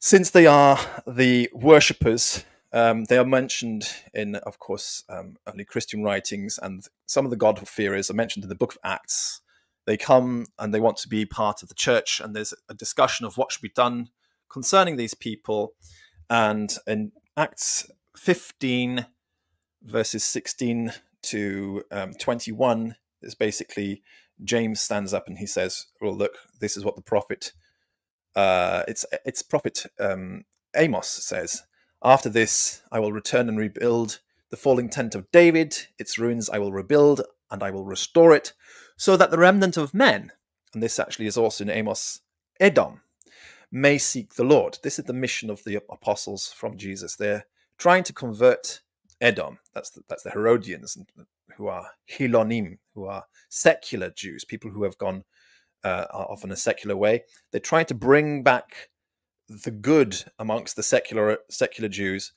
Since they are the worshippers, they are mentioned in, of course, early Christian writings, and some of the God-fearers are mentioned in the book of Acts. They come and they want to be part of the church, and there's a discussion of what should be done concerning these people. And in Acts 15, verses 16 to 21, is basically James stands up and he says, well, look, this is what the prophet it's prophet Amos says, after this I will return and rebuild the falling tent of David, its ruins I will rebuild, and I will restore it, so that the remnant of men, and this actually is also in Amos, Edom, may seek the Lord. This is the mission of the apostles from Jesus. They're trying to convert Edom, that's the Herodians, who are Hilonim, who are secular Jews, people who have gone are often a secular way. They're trying to bring back the good amongst the secular Jews,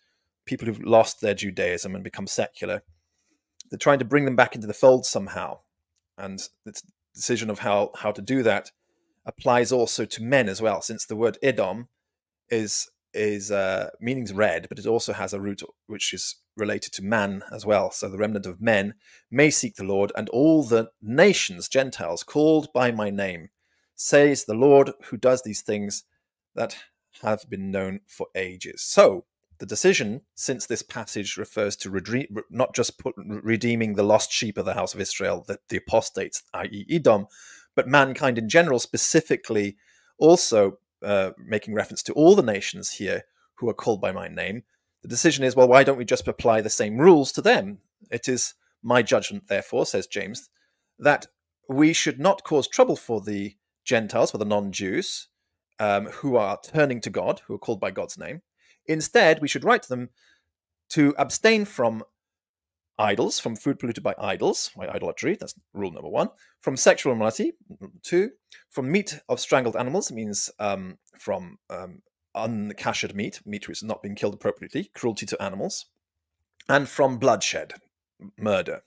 people who've lost their Judaism and become secular. They're trying to bring them back into the fold somehow. And the decision of how to do that applies also to men as well, since the word Edom means red, but it also has a root which is related to man as well. So the remnant of men may seek the Lord, and all the nations, Gentiles, called by my name, says the Lord, who does these things that have been known for ages. So the decision, since this passage refers to not just redeeming the lost sheep of the house of Israel, the apostates, i.e. Edom, but mankind in general, specifically also making reference to all the nations here who are called by my name, the decision is, well, why don't we just apply the same rules to them? It is my judgment, therefore, says James, that we should not cause trouble for the Gentiles, for the non-Jews, who are turning to God, who are called by God's name. Instead, we should write to them to abstain from idols, from food polluted by idols, by idolatry, that's rule number 1, from sexual immorality, 2, from meat of strangled animals, it means from unkoshered meat which has not been killed appropriately, cruelty to animals, and from bloodshed, murder.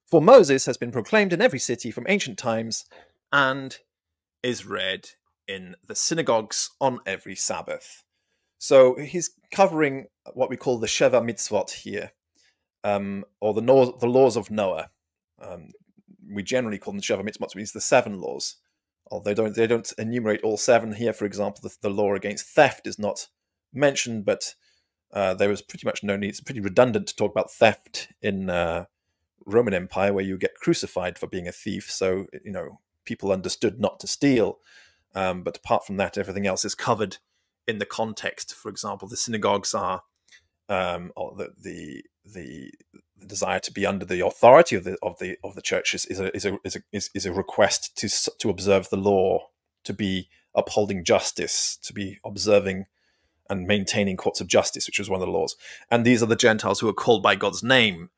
For Moses has been proclaimed in every city from ancient times and is read in the synagogues on every Sabbath. So he's covering what we call the Sheva Mitzvot here, or the laws of Noah. We generally call them Sheva Mitzvot, which means the 7 laws. Although they don't enumerate all 7 here. For example, the law against theft is not mentioned, but there was pretty much no need. It's pretty redundant to talk about theft in Roman Empire, where you get crucified for being a thief. So, people understood not to steal. But apart from that, everything else is covered in the context. For example, the synagogues are or the desire to be under the authority of the church is a request to observe the law, to be upholding justice, to be observing and maintaining courts of justice, which is one of the laws. And these are the Gentiles who are called by God's name.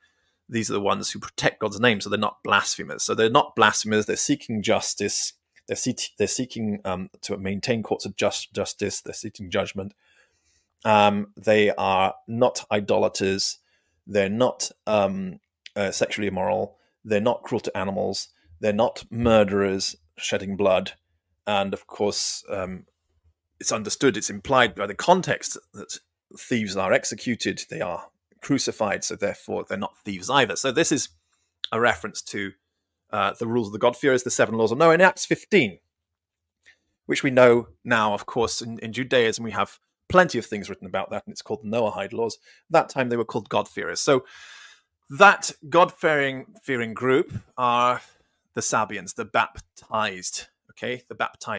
These are the ones who protect God's name, so they're not blasphemers. So they're not blasphemers. They're seeking justice. They're seeking to maintain courts of justice. They're seeking judgment. They are not idolaters. They're not sexually immoral. They're not cruel to animals. They're not murderers shedding blood. And of course, it's understood, it's implied by the context that thieves are executed. They are crucified, so therefore they're not thieves either. So this is a reference to the rules of the God-fearers, the 7 laws of Noah in Acts 15, which we know now, of course, in Judaism we have plenty of things written about that, and it's called the Noahide laws. That time they were called God-fearers. So that God-fearing group are the Sabians, the baptized, okay? The baptized